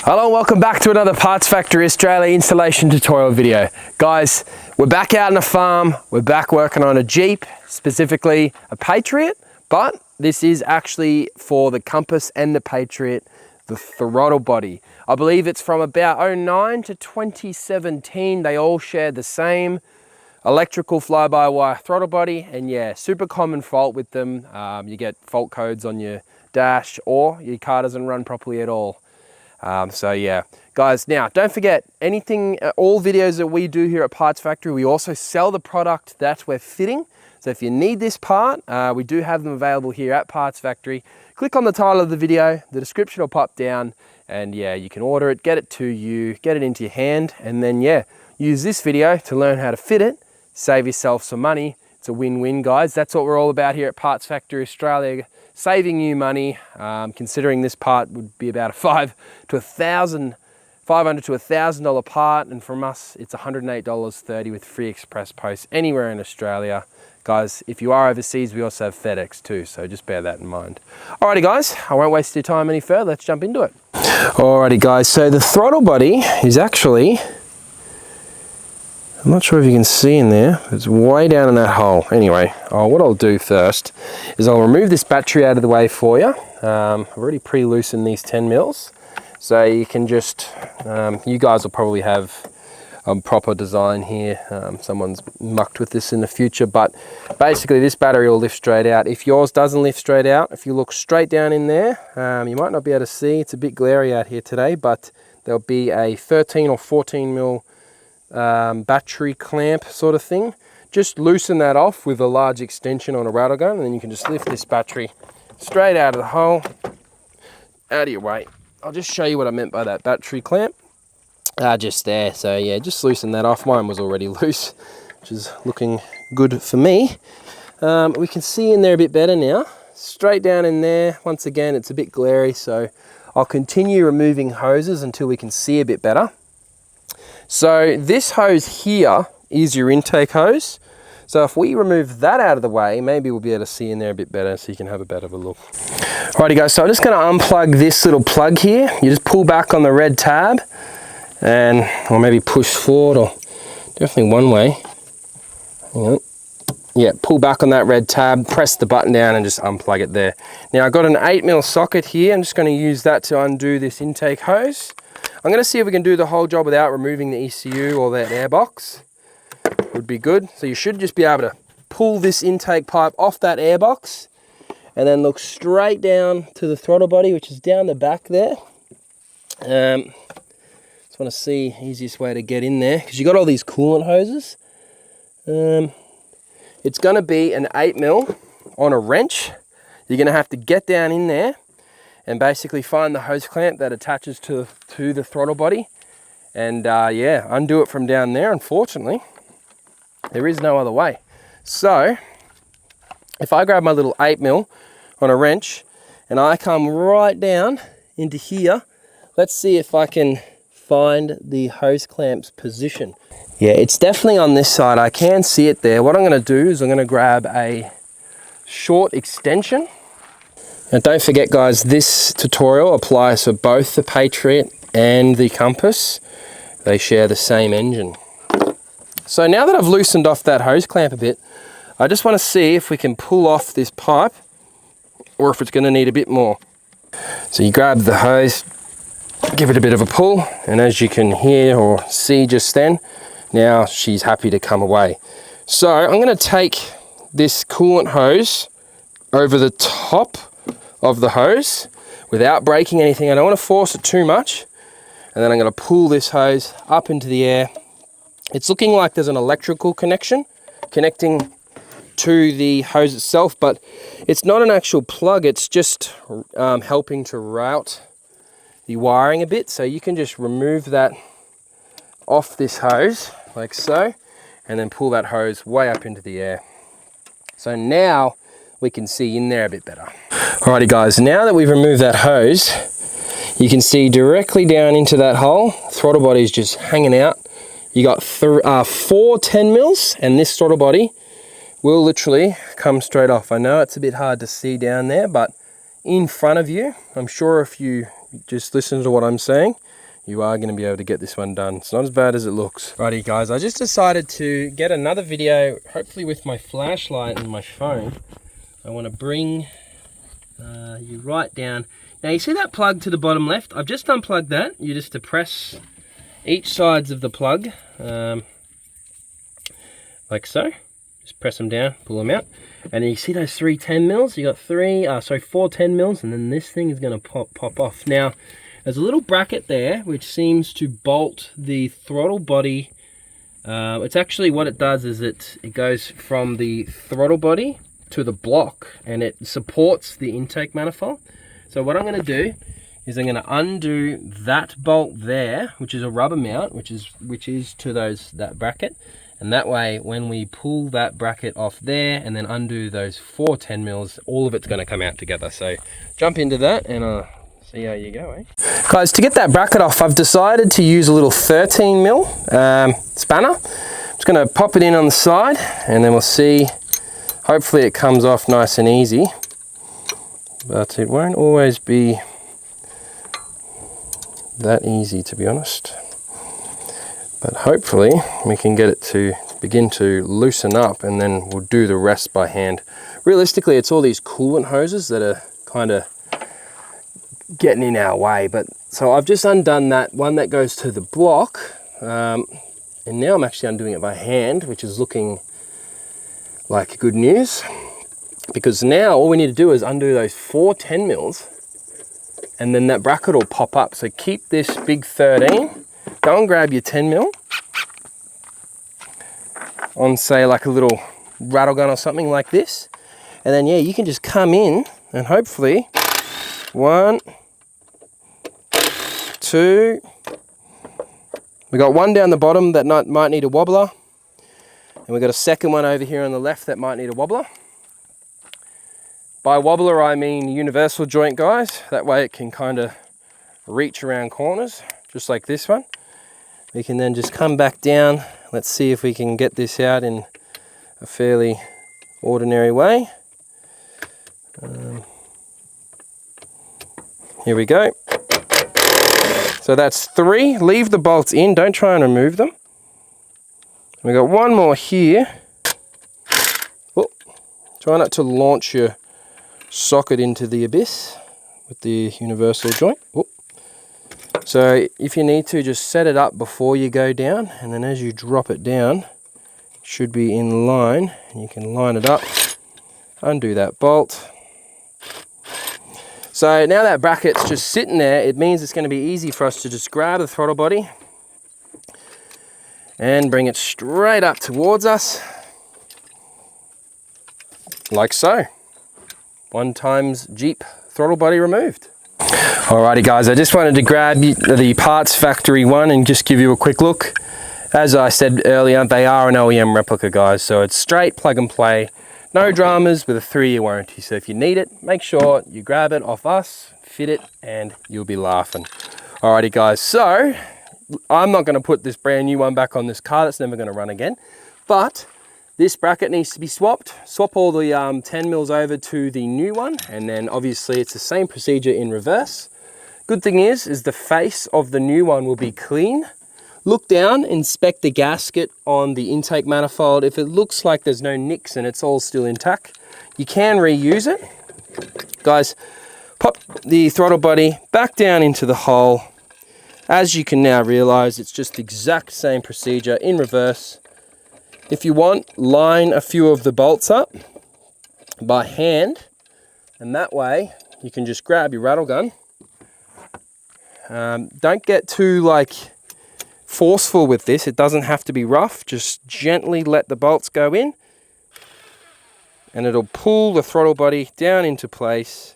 Hello, welcome back to another Parts Factory Australia installation tutorial video. Guys, we're back out on the farm. We're back working on a Jeep, specifically a Patriot, but this is actually for the Compass and the Patriot, the throttle body. I believe it's from about 09 to 2017. They all share the same electrical fly-by-wire throttle body, and yeah, super common fault with them. You get fault codes on your dash, or your car doesn't run properly at all. So yeah, guys, now don't forget all videos that we do here at Parts Factory, we also sell the product that we're fitting. So if you need this part, we do have them available here at Parts Factory. Click on the title of the video, the description will pop down, and yeah, you can order it, get it to you, get it into your hand, and then yeah, use this video to learn how to fit it, save yourself some money. It's a win-win, guys. That's what we're all about here at Parts Factory Australia. Saving you money, considering this part would be about a $500 to $1,000 part, and from us it's $108.30 with free express post anywhere in Australia. Guys, if you are overseas, we also have FedEx too, so just bear that in mind. Alrighty guys, I won't waste your time any further, let's jump into it. Alrighty guys, so the throttle body is actually, I'm not sure if you can see in there, it's way down in that hole. Anyway, what I'll do first is I'll remove this battery out of the way for you. I've already pre-loosened these 10 mils. So you can just, you guys will probably have a proper design here. Someone's mucked with this in the future, but basically this battery will lift straight out. If yours doesn't lift straight out, if you look straight down in there, you might not be able to see, it's a bit glary out here today, but there'll be a 13 or 14 mil battery clamp sort of thing. Just loosen that off with a large extension on a rattle gun, and then you can just lift this battery straight out of the hole, out of your way. I'll just show you what I meant by that battery clamp. Just there. So yeah, just loosen that off. Mine was already loose, which is looking good for me. We can see in there a bit better now. Straight down in there. Once again, it's a bit glary, so I'll continue removing hoses until we can see a bit better. So this hose here is your intake hose. So if we remove that out of the way, maybe we'll be able to see in there a bit better so you can have a better look. Alrighty guys, so I'm just going to unplug this little plug here. You just pull back on the red tab, or maybe push forward, or definitely one way. Hang on. Yeah, pull back on that red tab, press the button down and just unplug it there. Now I've got an 8mm socket here. I'm just going to use that to undo this intake hose. I'm going to see if we can do the whole job without removing the ECU or that airbox. Would be good. So you should just be able to pull this intake pipe off that airbox and then look straight down to the throttle body, which is down the back there. Just want to see easiest way to get in there, because you got all these coolant hoses. It's going to be an 8mm on a wrench. You're going to have to get down in there and basically find the hose clamp that attaches to the throttle body, and yeah, undo it from down there. Unfortunately, there is no other way. So if I grab my little 8mm on a wrench and I come right down into here, let's see if I can find the hose clamp's position. Yeah, it's definitely on this side. I can see it there. What I'm going to do is I'm going to grab a short extension. And don't forget guys, this tutorial applies for both the Patriot and the Compass. They share the same engine. So now that I've loosened off that hose clamp a bit, I just want to see if we can pull off this pipe or if it's going to need a bit more. So you grab the hose, give it a bit of a pull, and as you can hear or see just then, now she's happy to come away. So I'm going to take this coolant hose over the top of the hose without breaking anything. I don't want to force it too much, and then I'm going to pull this hose up into the air. It's looking like there's an electrical connection connecting to the hose itself, but it's not an actual plug. It's just helping to route the wiring a bit. So you can just remove that off this hose like so, and then pull that hose way up into the air. So now we can see in there a bit better. Alrighty guys, now that we've removed that hose, you can see directly down into that hole, throttle body is just hanging out. You got 4 10mm, and this throttle body will literally come straight off. I know it's a bit hard to see down there, but in front of you, I'm sure if you just listen to what I'm saying, you are going to be able to get this one done. It's not as bad as it looks. Righty guys, I just decided to get another video, hopefully with my flashlight and my phone. I want to bring you right down. Now you see that plug to the bottom left? I've just unplugged that. You just depress each sides of the plug, like so. Just press them down, pull them out. And you see those 3 10 mils? You got 4 10 mils, and then this thing is going to pop off. Now, there's a little bracket there which seems to bolt the throttle body. It's actually, what it does is it goes from the throttle body to the block, and it supports the intake manifold. So what I'm going to do is I'm going to undo that bolt there, which is a rubber mount, which is to that bracket. And that way, when we pull that bracket off there and then undo those 4 10 mils, all of it's going to come out together. So jump into that and see how you go, eh? Guys, to get that bracket off, I've decided to use a little 13 mil spanner. I'm just going to pop it in on the side, and then we'll see. Hopefully it comes off nice and easy, but it won't always be that easy, to be honest. But hopefully we can get it to begin to loosen up, and then we'll do the rest by hand. Realistically, it's all these coolant hoses that are kind of getting in our way. But so I've just undone that one that goes to the block, and now I'm actually undoing it by hand, which is looking like good news, because now all we need to do is undo those 4 10 mils, and then that bracket will pop up. So keep this big 13. Go and grab your 10 mil on, say, like a little rattle gun or something like this. And then, yeah, you can just come in and hopefully 1, 2. We got one down the bottom that might need a wobbler. And we've got a second one over here on the left that might need a wobbler. By wobbler, I mean universal joint, guys. That way it can kind of reach around corners, just like this one. We can then just come back down. Let's see if we can get this out in a fairly ordinary way. Here we go. So that's 3. Leave the bolts in, don't try and remove them. We got one more here. Oh, try not to launch your socket into the abyss with the universal joint. Oh. So if you need to, just set it up before you go down, and then as you drop it down, it should be in line, and you can line it up, undo that bolt. So now that bracket's just sitting there, it means it's going to be easy for us to just grab the throttle body and bring it straight up towards us, like so. 1 times Jeep throttle body removed. Alrighty guys, I just wanted to grab the parts factory one and just give you a quick look. As I said earlier, they are an OEM replica, guys, so it's straight plug and play, no dramas, with a 3-year warranty. So if you need it, make sure you grab it off us, fit it, and you'll be laughing. Alrighty guys, so I'm not going to put this brand new one back on this car. That's never going to run again. But this bracket needs to be swapped. Swap all the 10 mils over to the new one, and then obviously it's the same procedure in reverse. Good thing is the face of the new one will be clean. Look down, inspect the gasket on the intake manifold. If it looks like there's no nicks and it's all still intact, you can reuse it. Guys, pop the throttle body back down into the hole. As you can now realize, it's just the exact same procedure in reverse. If you want, line a few of the bolts up by hand, and that way you can just grab your rattle gun. Don't get too forceful with this. It doesn't have to be rough. Just gently let the bolts go in, and it'll pull the throttle body down into place,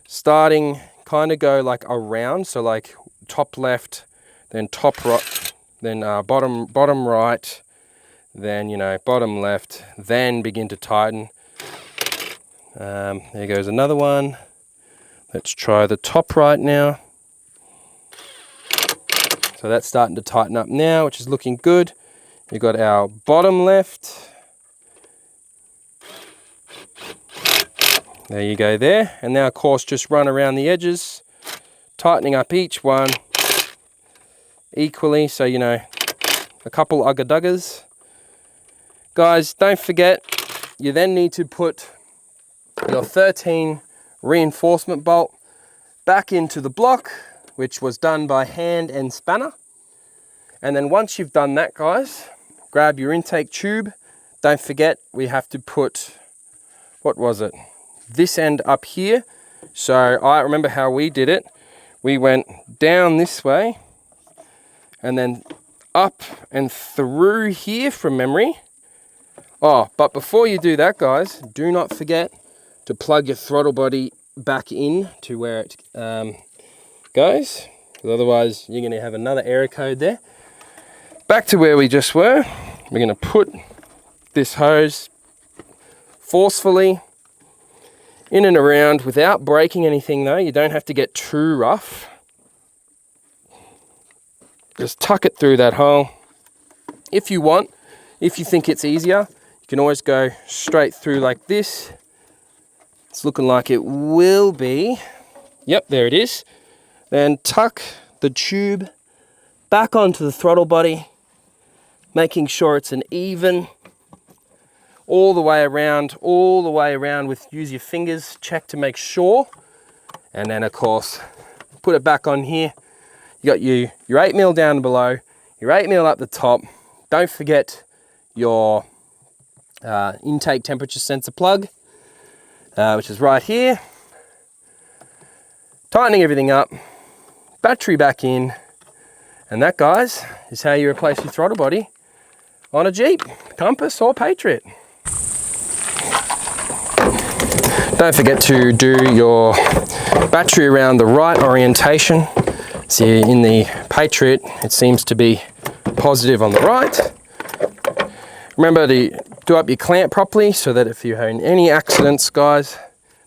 starting kind of go like around, so like top left, then top right, then bottom right, then, you know, bottom left, then begin to tighten. There goes another one. Let's try the top right now. So that's starting to tighten up now, which is looking good. We've got our bottom left. There you go there. And now, of course, just run around the edges, tightening up each one, equally, so you know, a couple ugga duggers. Guys, don't forget, you then need to put your 13 reinforcement bolt back into the block, which was done by hand and spanner. And then once you've done that, guys, grab your intake tube. Don't forget, we have to put, what was it? This end up here. So I remember how we did it. We went down this way and then up and through here from memory. Oh, but before you do that, guys, do not forget to plug your throttle body back in to where it goes. Otherwise, you're going to have another error code there. Back to where we just were. We're going to put this hose forcefully in and around without breaking anything though. You don't have to get too rough. Just tuck it through that hole. If you want, if you think it's easier, you can always go straight through like this. It's looking like it will be. Yep, there it is. Then tuck the tube back onto the throttle body, making sure it's an even all the way around with, use your fingers, check to make sure. And then of course, put it back on here. You got your 8mm down below, your 8mm up the top. Don't forget your intake temperature sensor plug, which is right here. Tightening everything up, battery back in, and that, guys, is how you replace your throttle body on a Jeep, Compass or Patriot. Don't forget to do your battery around the right orientation. See, in the Patriot, it seems to be positive on the right. Remember to do up your clamp properly so that if you have any accidents, guys,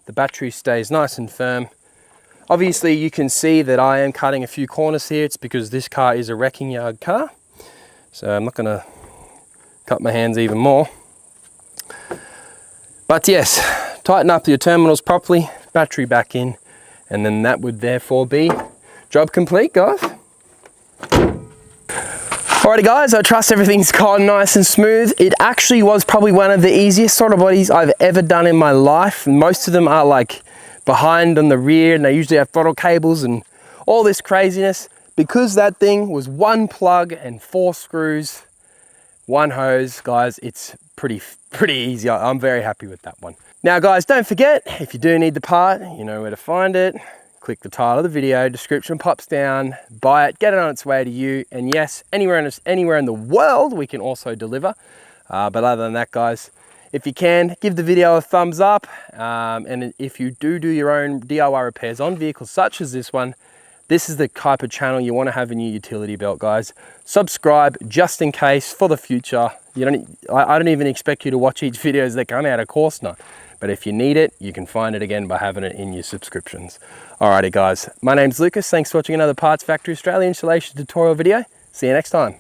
the battery stays nice and firm. Obviously, you can see that I am cutting a few corners here. It's because this car is a wrecking yard car. So I'm not going to cut my hands even more. But yes, tighten up your terminals properly, battery back in, and then that would therefore be job complete, guys. Alrighty guys, I trust everything's gone nice and smooth. It actually was probably one of the easiest throttle bodies I've ever done in my life. Most of them are like behind on the rear and they usually have throttle cables and all this craziness. Because that thing was one plug and 4 screws, one hose, guys, it's pretty easy. I'm very happy with that one. Now guys, don't forget, if you do need the part, you know where to find it. Click the title of the video, description pops down, buy it, get it on its way to you. And yes, anywhere in the world, we can also deliver. But other than that, guys, if you can, give the video a thumbs up. And if you do your own DIY repairs on vehicles such as this one, this is the type of channel you want to have in your utility belt, guys. Subscribe just in case for the future. I don't even expect you to watch each video as they come out, of course not. But if you need it, you can find it again by having it in your subscriptions. Alrighty guys, my name's Lucas. Thanks for watching another Parts Factory Australia installation tutorial video. See you next time.